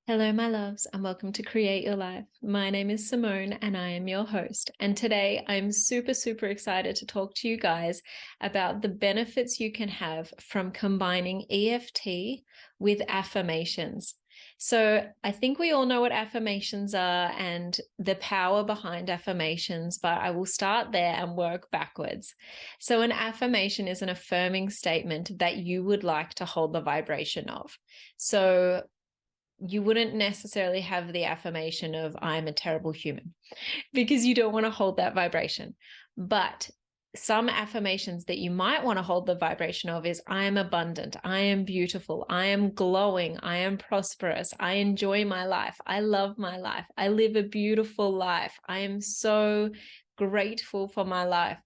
Hello, my loves, and welcome to Create Your Life. My name is Simone, and I am your host. And today I'm super excited to talk to you guys about the benefits you can have from combining EFT with affirmations. So I think we all know what affirmations are and the power behind affirmations, but I will start there and work backwards. So an affirmation is an affirming statement that you would like to hold the vibration of. So you wouldn't necessarily have the affirmation of I'm a terrible human because you don't want to hold that vibration. But some affirmations that you might want to hold the vibration of is I am abundant, I am beautiful, I am glowing, I am prosperous, I enjoy my life, I love my life, I live a beautiful life, I am so grateful for my life.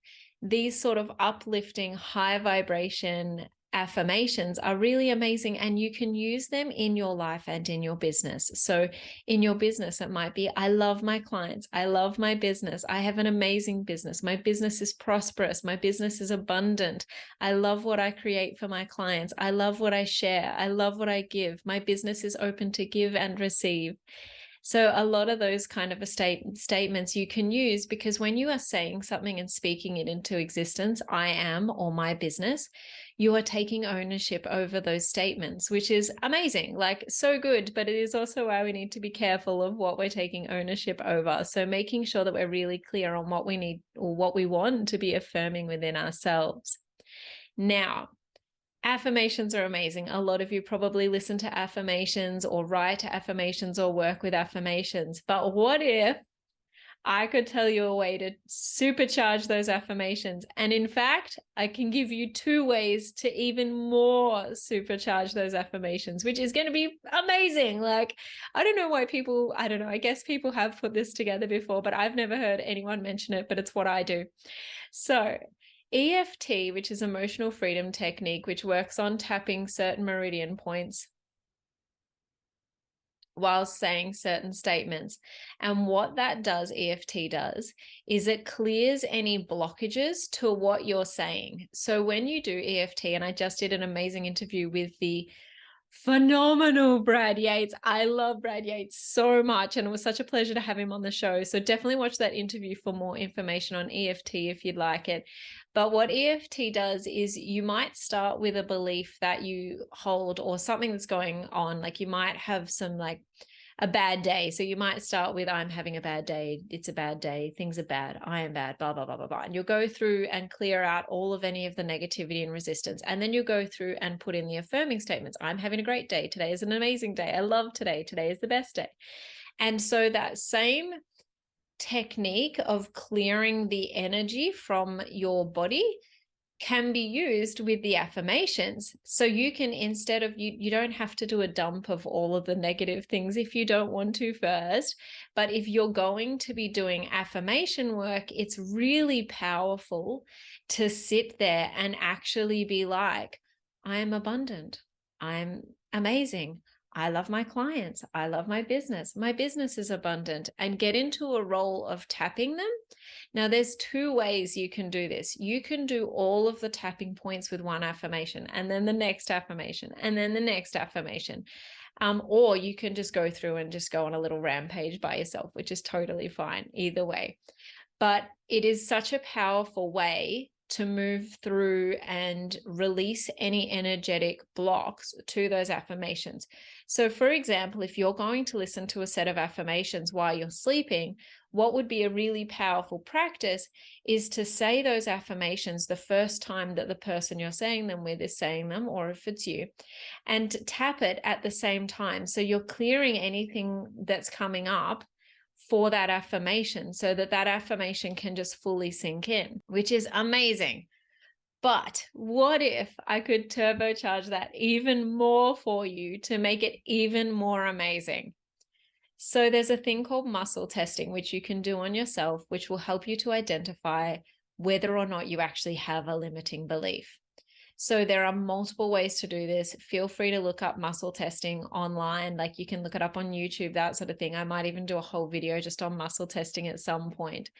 These sort of uplifting, high vibration affirmations are really amazing, and you can use them in your life and in your business. So in your business, it might be, I love my clients. I love my business. I have an amazing business. My business is prosperous. My business is abundant. I love what I create for my clients. I love what I share. I love what I give. My business is open to give and receive. So a lot of those kind of statements you can use, because when you are saying something and speaking it into existence, I am, or my business, you are taking ownership over those statements, which is amazing, like so good. But it is also why we need to be careful of what we're taking ownership over. So making sure that we're really clear on what we need or what we want to be affirming within ourselves. Now, affirmations are amazing. A lot of you probably listen to affirmations or write affirmations or work with affirmations. But what if I could tell you a way to supercharge those affirmations? And in fact, I can give you 2 ways to even more supercharge those affirmations, which is going to be amazing. Like, I don't know why people, I don't know, I guess people have put this together before, but I've never heard anyone mention it, but it's what I do. So EFT, which is emotional freedom technique, which works on tapping certain meridian points while saying certain statements. And what that does, EFT does, is it clears any blockages to what you're saying. So when you do EFT, and I just did an amazing interview with the phenomenal Brad Yates. I love Brad Yates so much, and it was such a pleasure to have him on the show. So definitely watch that interview for more information on EFT if you'd like it. But what EFT does is you might start with a belief that you hold or something that's going on. Like you might have some like a bad day. So you might start with, I'm having a bad day. It's a bad day. Things are bad. I am bad, blah, blah, blah, blah, blah. And you'll go through and clear out all of any of the negativity and resistance. And then you go through and put in the affirming statements. I'm having a great day. Today is an amazing day. I love today. Today is the best day. And so that same technique of clearing the energy from your body can be used with the affirmations. So you can, instead of, you don't have to do a dump of all of the negative things if you don't want to first. But if you're going to be doing affirmation work, it's really powerful to sit there and actually be like, I am abundant. I'm amazing. I love my clients. I love my business. My business is abundant, and get into a role of tapping them. Now, there's 2 ways you can do this. You can do all of the tapping points with one affirmation, and then the next affirmation, and then the next affirmation. Or you can just go through and just go on a little rampage by yourself, which is totally fine either way. But it is such a powerful way to move through and release any energetic blocks to those affirmations. So for example, if you're going to listen to a set of affirmations while you're sleeping, what would be a really powerful practice is to say those affirmations the first time that the person you're saying them with is saying them, or if it's you, and tap it at the same time. So you're clearing anything that's coming up for that affirmation, so that that affirmation can just fully sink in, which is amazing. But what if I could turbocharge that even more for you to make it even more amazing? So there's a thing called muscle testing, which you can do on yourself, which will help you to identify whether or not you actually have a limiting belief. So there are multiple ways to do this. Feel free to look up muscle testing online. Like you can look it up on YouTube, that sort of thing. I might even do a whole video just on muscle testing at some point.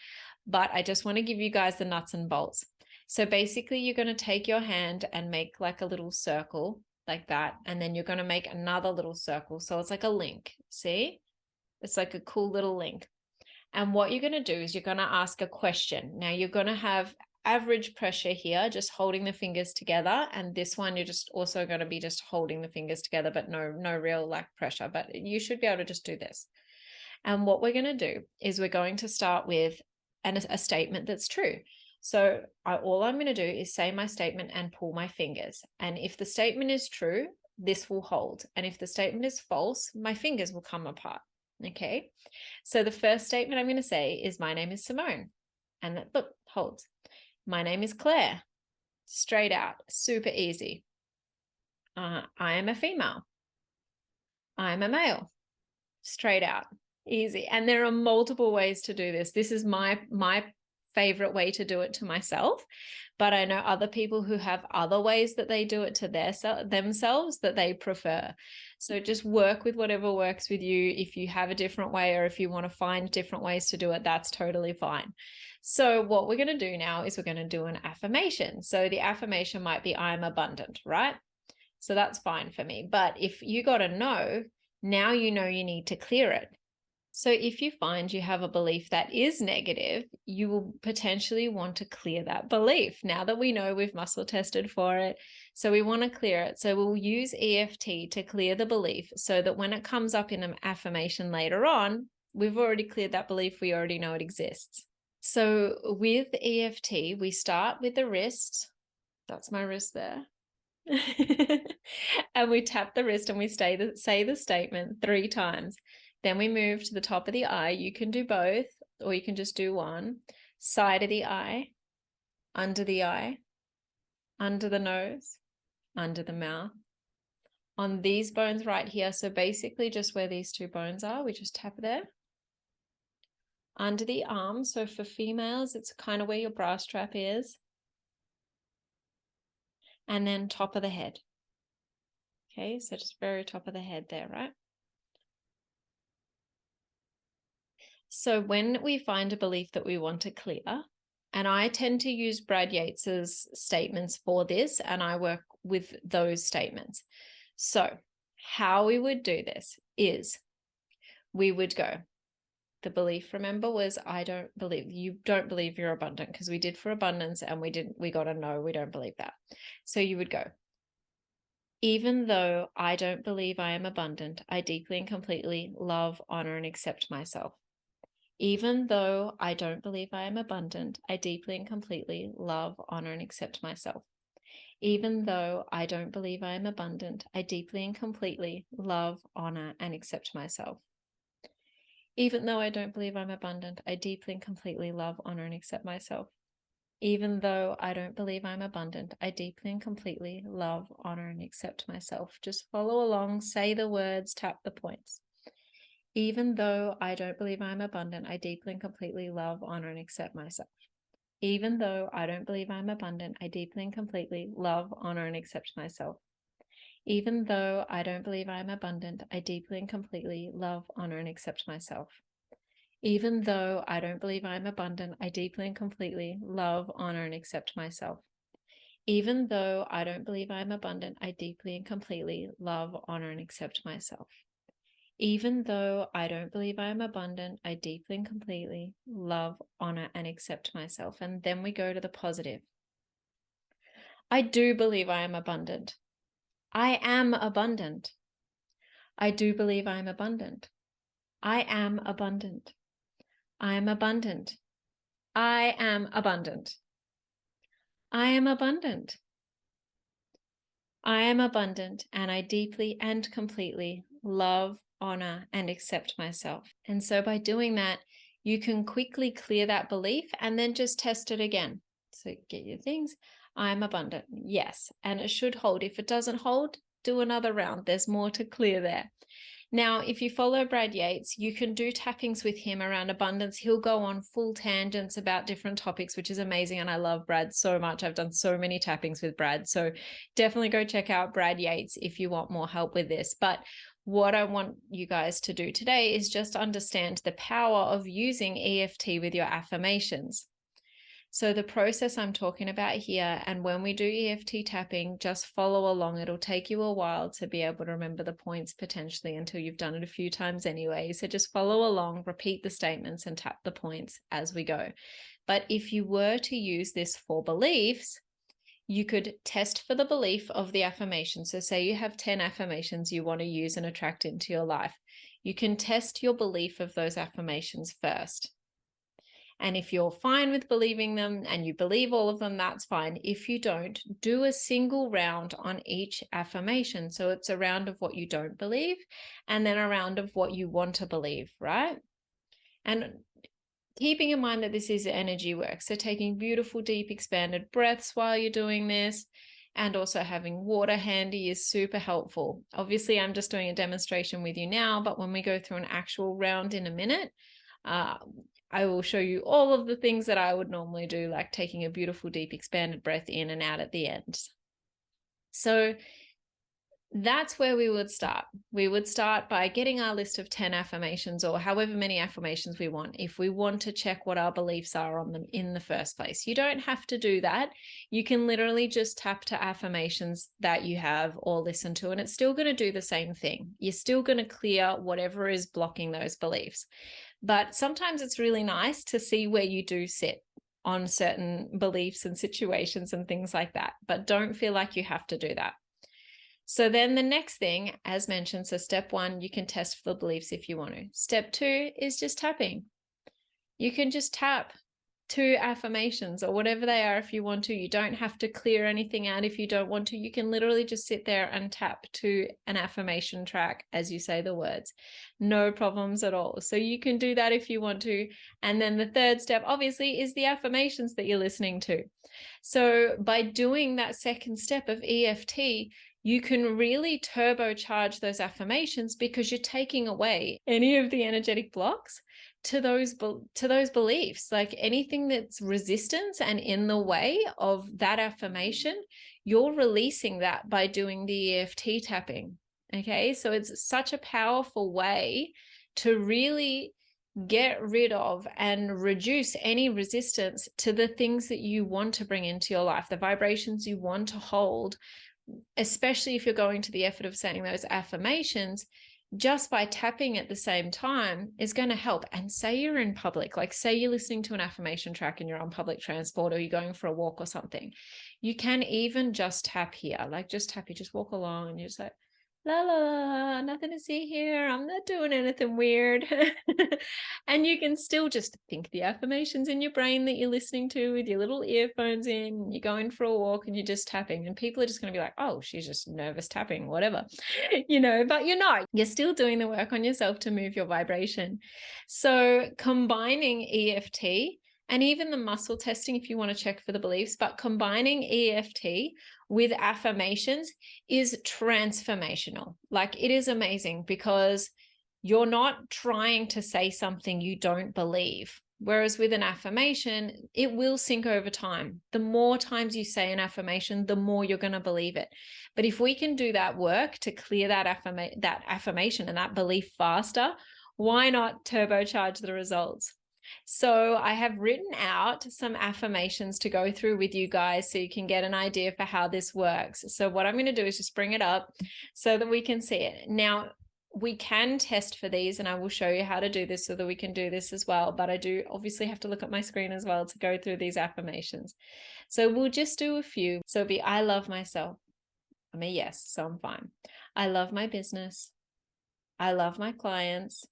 But I just want to give you guys the nuts and bolts. So basically you're going to take your hand and make like a little circle like that. And then you're going to make another little circle. So it's like a link. See? It's like a cool little link. And what you're going to do is you're going to ask a question. Now you're going to have average pressure here, just holding the fingers together. And this one, you're just also going to be just holding the fingers together, but no real like pressure, but you should be able to just do this. And what we're going to do is we're going to start with a statement that's true. So all I'm going to do is say my statement and pull my fingers. And if the statement is true, this will hold. And if the statement is false, my fingers will come apart. Okay. So the first statement I'm going to say is, my name is Simone. And that, look, holds. My name is Claire. Straight out, super easy. I am a female. I'm a male. Straight out, easy. And there are multiple ways to do this. This is my favorite way to do it to myself, but I know other people who have other ways that they do it to themselves that they prefer. So just work with whatever works with you. If you have a different way, or if you want to find different ways to do it, that's totally fine. So what we're going to do now is we're going to do an affirmation. So the affirmation might be, I'm abundant, right? So that's fine for me. But if you got a no, now you know you need to clear it. So if you find you have a belief that is negative, you will potentially want to clear that belief. Now that we know we've muscle tested for it, so we want to clear it. So we'll use EFT to clear the belief so that when it comes up in an affirmation later on, we've already cleared that belief. We already know it exists. So with EFT, we start with the wrist. That's my wrist there. And we tap the wrist and we say the statement 3 times. Then we move to the top of the eye. You can do both, or you can just do one. Side of the eye, under the nose, under the mouth. On these bones right here, so basically just where these 2 bones are, we just tap there. Under the arm, so for females, it's kind of where your bra strap is. And then top of the head. Okay, so just very top of the head there, right? So when we find a belief that we want to clear, and I tend to use Brad Yates's statements for this, and I work with those statements. So how we would do this is we would go, the belief, remember, was you don't believe you're abundant, because we did for abundance and we got a no, we don't believe that. So you would go, even though I don't believe I am abundant, I deeply and completely love, honor, and accept myself. Even though I don't believe I am abundant, I deeply and completely love, honor, and accept myself. Even though I don't believe I am abundant, I deeply and completely love, honor, and accept myself. Even though I don't believe I'm abundant, I deeply and completely love, honor, and accept myself. Even though I don't believe I'm abundant, I deeply and completely love, honor, and accept myself. Just follow along, say the words, tap the points. Even though I don't believe I'm abundant, I deeply and completely love, honor, and accept myself. Even though I don't believe I'm abundant, I deeply and completely love, honor, and accept myself. Even though I don't believe I'm abundant, I deeply and completely love, honor, and accept myself. Even though I don't believe I'm abundant, I deeply and completely love, honor, and accept myself. Even though I don't believe I'm abundant, I deeply and completely love, honor, and accept myself. Even though I don't believe I am abundant, I deeply and completely love, honor, and accept myself. And then we go to the positive. I do believe I am abundant. I am abundant. I do believe I am abundant. I am abundant. I am abundant. I am abundant. I am abundant. I am abundant, and I deeply and completely love, honor, and accept myself. And so by doing that, you can quickly clear that belief and then just test it again. So get your things. I'm abundant. Yes. And it should hold. If it doesn't hold, do another round. There's more to clear there. Now, if you follow Brad Yates, you can do tappings with him around abundance. He'll go on full tangents about different topics, which is amazing. And I love Brad so much. I've done so many tappings with Brad. So definitely go check out Brad Yates if you want more help with this. But what I want you guys to do today is just understand the power of using EFT with your affirmations. So the process I'm talking about here, and when we do EFT tapping, just follow along. It'll take you a while to be able to remember the points potentially until you've done it a few times anyway. So just follow along, repeat the statements and tap the points as we go. But if you were to use this for beliefs, you could test for the belief of the affirmation. So say you have 10 affirmations you want to use and attract into your life. You can test your belief of those affirmations first. And if you're fine with believing them and you believe all of them, that's fine. If you don't, do a single round on each affirmation. So it's a round of what you don't believe and then a round of what you want to believe, right? And keeping in mind that this is energy work. So taking beautiful, deep, expanded breaths while you're doing this, and also having water handy is super helpful. Obviously, I'm just doing a demonstration with you now, but when we go through an actual round in a minute, I will show you all of the things that I would normally do, like taking a beautiful, deep, expanded breath in and out at the end. So that's where we would start. We would start by getting our list of 10 affirmations or however many affirmations we want, if we want to check what our beliefs are on them in the first place. You don't have to do that. You can literally just tap to affirmations that you have or listen to, and it's still going to do the same thing. You're still going to clear whatever is blocking those beliefs. But sometimes it's really nice to see where you do sit on certain beliefs and situations and things like that. But don't feel like you have to do that. So then the next thing, as mentioned, so step 1, you can test for the beliefs if you want to. Step 2 is just tapping. You can just tap 2 affirmations or whatever they are if you want to. You don't have to clear anything out if you don't want to. You can literally just sit there and tap to an affirmation track as you say the words. No problems at all. So you can do that if you want to. And then the third step, obviously, is the affirmations that you're listening to. So by doing that second step of EFT, you can really turbocharge those affirmations because you're taking away any of the energetic blocks to those beliefs. Like anything that's resistance and in the way of that affirmation, you're releasing that by doing the EFT tapping. Okay, so it's such a powerful way to really get rid of and reduce any resistance to the things that you want to bring into your life, the vibrations you want to hold, especially if you're going to the effort of saying those affirmations. Just by tapping at the same time is going to help. And say you're in public, like say you're listening to an affirmation track and you're on public transport or you're going for a walk or something. You can even just tap here, like just tap, you just walk along and you're just like, la la la, nothing to see here. I'm not doing anything weird. And you can still just think the affirmations in your brain that you're listening to with your little earphones in. You're going for a walk and you're just tapping, and people are just going to be like, oh, she's just nervous tapping, whatever, but you're not. You're still doing the work on yourself to move your vibration. So combining EFT and even the muscle testing if you want to check for the beliefs, but combining EFT with affirmations is transformational. Like it is amazing because you're not trying to say something you don't believe. Whereas with an affirmation, it will sink over time. The more times you say an affirmation, the more you're going to believe it. But if we can do that work to clear that affirmation and that belief faster, why not turbocharge the results? So I have written out some affirmations to go through with you guys so you can get an idea for how this works. So what I'm going to do is just bring it up so that we can see it. Now, we can test for these and I will show you how to do this so that we can do this as well. But I do obviously have to look at my screen as well to go through these affirmations. So we'll just do a few. So it'll be, I love myself. I'm a yes, so I'm fine. I love my business. I love my clients.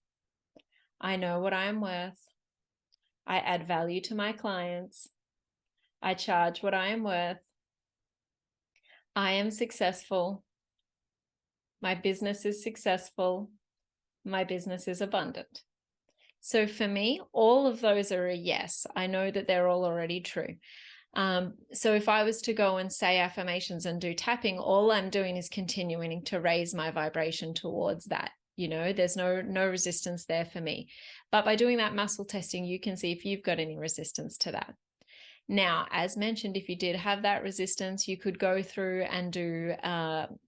I know what I am worth. I add value to my clients. I charge what I am worth. I am successful. My business is successful. My business is abundant. So for me, all of those are a yes. I know that they're all already true. So if I was to go and say affirmations and do tapping, all I'm doing is continuing to raise my vibration towards that. There's no resistance there for me. But by doing that muscle testing, you can see if you've got any resistance to that. Now, as mentioned, if you did have that resistance, you could go through and do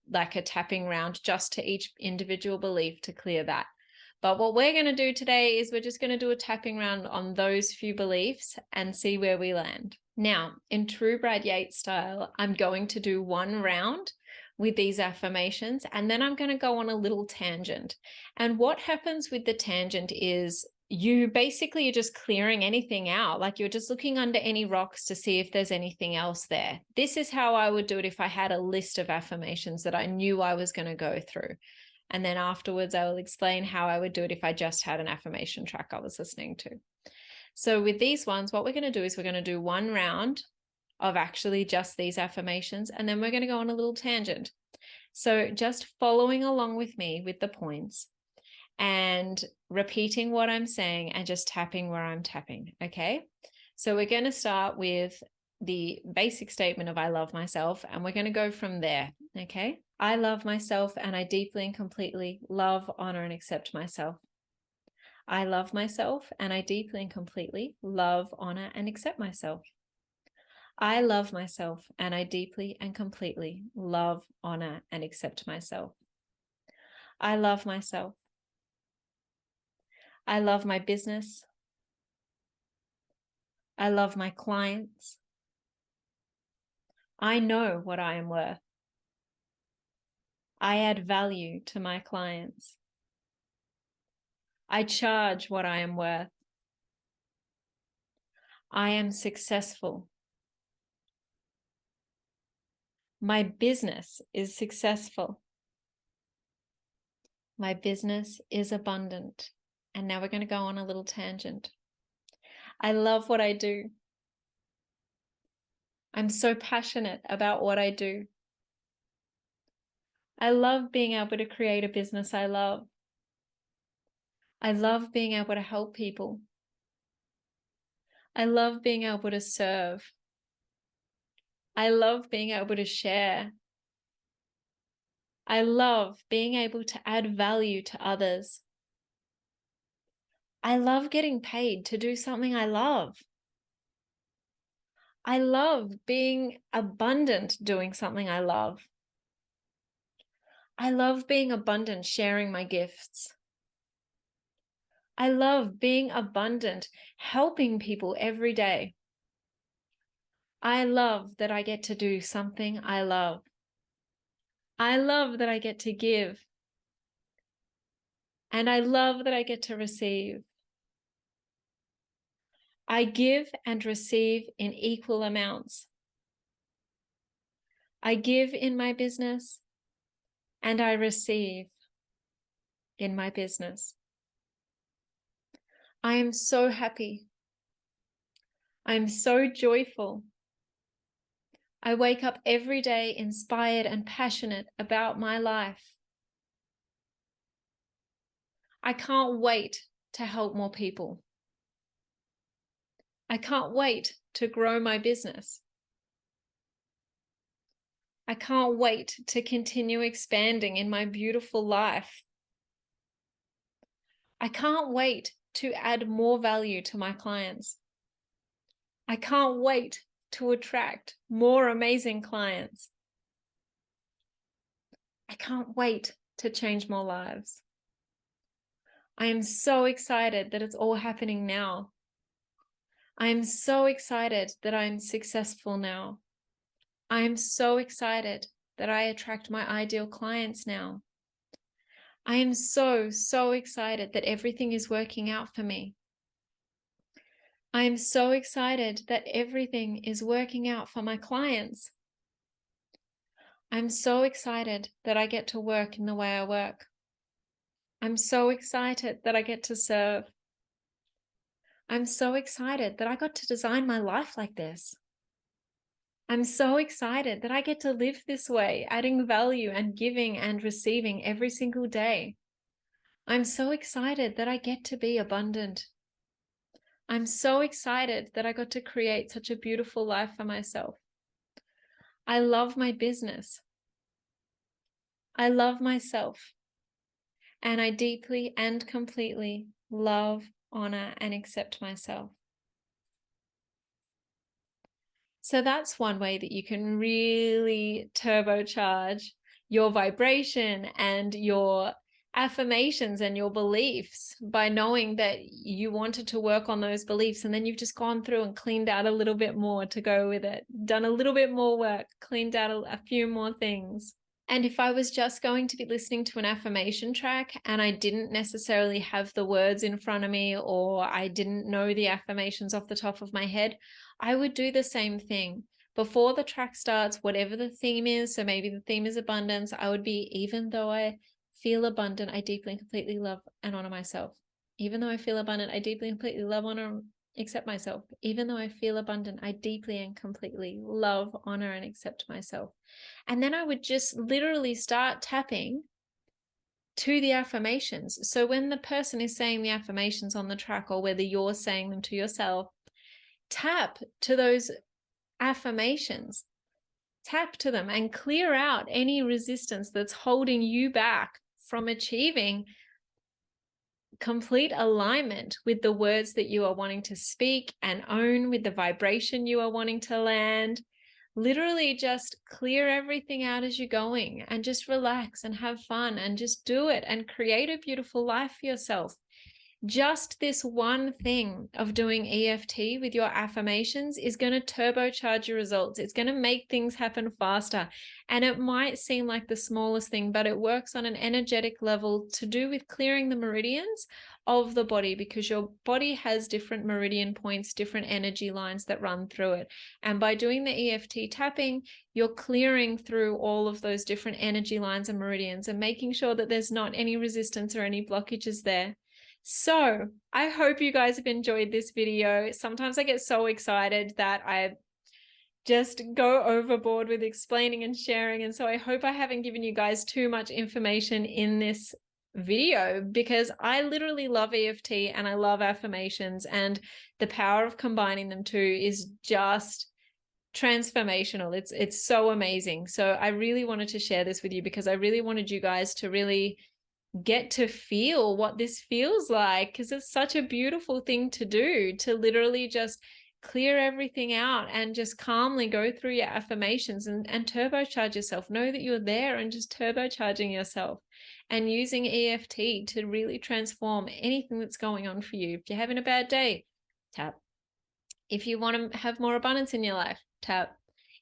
like a tapping round just to each individual belief to clear that. But what we're going to do today is we're just going to do a tapping round on those few beliefs and see where we land. Now, in true Brad Yates style, I'm going to do one round with these affirmations, and then I'm going to go on a little tangent. And what happens with the tangent is you're just clearing anything out. Like you're just looking under any rocks to see if there's anything else there. This is how I would do it if I had a list of affirmations that I knew I was going to go through. And then afterwards, I will explain how I would do it if I just had an affirmation track I was listening to. So with these ones, what we're going to do is we're going to do one round of actually just these affirmations, and then we're going to go on a little tangent. So just following along with me with the points and repeating what I'm saying and just tapping where I'm tapping, okay? So we're going to start with the basic statement of I love myself, and we're going to go from there, okay? I love myself and I deeply and completely love, honor, and accept myself. I love myself and I deeply and completely love, honor, and accept myself. I love myself and I deeply and completely love, honor, and accept myself. I love myself. I love my business. I love my clients. I know what I am worth. I add value to my clients. I charge what I am worth. I am successful. My business is successful. My business is abundant. And now we're going to go on a little tangent. I love what I do. I'm so passionate about what I do. I love being able to create a business I love. I love being able to help people. I love being able to serve. I love being able to share. I love being able to add value to others. I love getting paid to do something I love. I love being abundant doing something I love. I love being abundant sharing my gifts. I love being abundant helping people every day. I love that I get to do something I love. I love that I get to give. And I love that I get to receive. I give and receive in equal amounts. I give in my business and I receive in my business. I am so happy. I am so joyful. I wake up every day inspired and passionate about my life. I can't wait to help more people. I can't wait to grow my business. I can't wait to continue expanding in my beautiful life. I can't wait to add more value to my clients. I can't wait to attract more amazing clients. I can't wait to change more lives. I am so excited that it's all happening now. I am so excited that I'm successful now. I am so excited that I attract my ideal clients now. I am so, so excited that everything is working out for me. I am so excited that everything is working out for my clients. I'm so excited that I get to work in the way I work. I'm so excited that I get to serve. I'm so excited that I got to design my life like this. I'm so excited that I get to live this way, adding value and giving and receiving every single day. I'm so excited that I get to be abundant. I'm so excited that I got to create such a beautiful life for myself. I love my business. I love myself. And I deeply and completely love, honor, and accept myself. So that's one way that you can really turbocharge your vibration and your affirmations and your beliefs by knowing that you wanted to work on those beliefs, and then you've just gone through and cleaned out a little bit more to go with it, done a little bit more work, cleaned out a few more things. And if I was just going to be listening to an affirmation track and I didn't necessarily have the words in front of me, or I didn't know the affirmations off the top of my head, I would do the same thing. Before the track starts, whatever the theme is, so maybe the theme is abundance, I would be, even though I feel abundant, I deeply and completely love and honor myself. Even though I feel abundant, I deeply and completely love, honor, accept myself. Even though I feel abundant, I deeply and completely love, honor, and accept myself. And then I would just literally start tapping to the affirmations. So when the person is saying the affirmations on the track, or whether you're saying them to yourself, tap to those affirmations. Tap to them and clear out any resistance that's holding you back from achieving complete alignment with the words that you are wanting to speak and own, with the vibration you are wanting to land. Literally just clear everything out as you're going, and just relax and have fun and just do it and create a beautiful life for yourself. Just this one thing of doing EFT with your affirmations is going to turbocharge your results. It's going to make things happen faster. And it might seem like the smallest thing, but it works on an energetic level to do with clearing the meridians of the body, because your body has different meridian points, different energy lines that run through it. And by doing the EFT tapping, you're clearing through all of those different energy lines and meridians and making sure that there's not any resistance or any blockages there. So I hope you guys have enjoyed this video. Sometimes I get so excited that I just go overboard with explaining and sharing. And so I hope I haven't given you guys too much information in this video, because I literally love EFT and I love affirmations, and the power of combining them two is just transformational. It's so amazing. So I really wanted to share this with you, because I really wanted you guys to really get to feel what this feels like, because it's such a beautiful thing to do, to literally just clear everything out and just calmly go through your affirmations and turbocharge yourself. Know that you're there and just turbocharging yourself, and using EFT to really transform anything that's going on for you. If you're having a bad day, tap. If you want to have more abundance in your life, tap.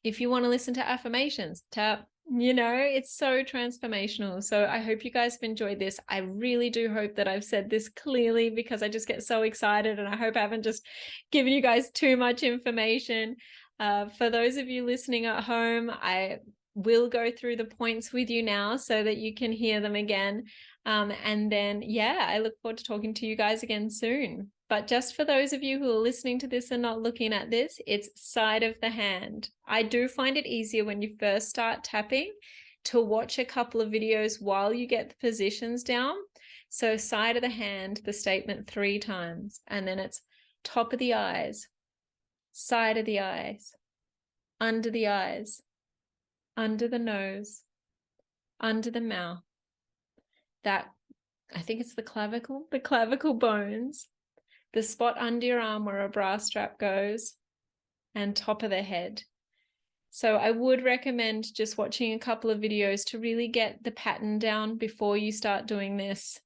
If you want to listen to affirmations, tap. You know, it's so transformational. So I hope you guys have enjoyed this. I really do hope that I've said this clearly, because I just get so excited, and I hope I haven't just given you guys too much information. For those of you listening at home, I will go through the points with you now so that you can hear them again. And then, yeah, I look forward to talking to you guys again soon. But just for those of you who are listening to this and not looking at this, it's side of the hand. I do find it easier when you first start tapping to watch a couple of videos while you get the positions down. So side of the hand, the statement 3 times, and then it's top of the eyes, side of the eyes, under the eyes, under the nose, under the mouth. That, I think it's the clavicle bones, the spot under your arm where a bra strap goes, and top of the head. So I would recommend just watching a couple of videos to really get the pattern down before you start doing this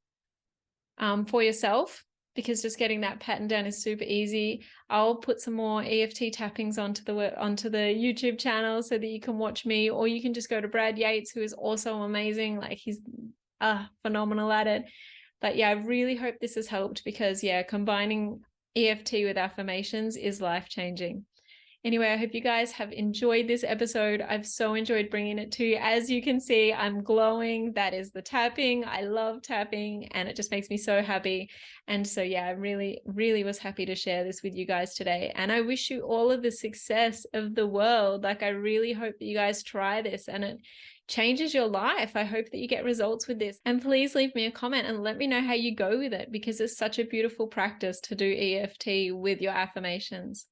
for yourself, because just getting that pattern down is super easy. I'll put some more EFT tappings onto the YouTube channel so that you can watch me, or you can just go to Brad Yates, who is also amazing. Like, he's phenomenal at it. But yeah, I really hope this has helped, because yeah, combining EFT with affirmations is life-changing. Anyway, I hope you guys have enjoyed this episode. I've so enjoyed bringing it to you. As you can see, I'm glowing. That is the tapping. I love tapping, and it just makes me so happy. And so yeah, I really, really was happy to share this with you guys today. And I wish you all of the success of the world. Like, I really hope that you guys try this and it changes your life. I hope that you get results with this. And please leave me a comment and let me know how you go with it, because it's such a beautiful practice to do EFT with your affirmations.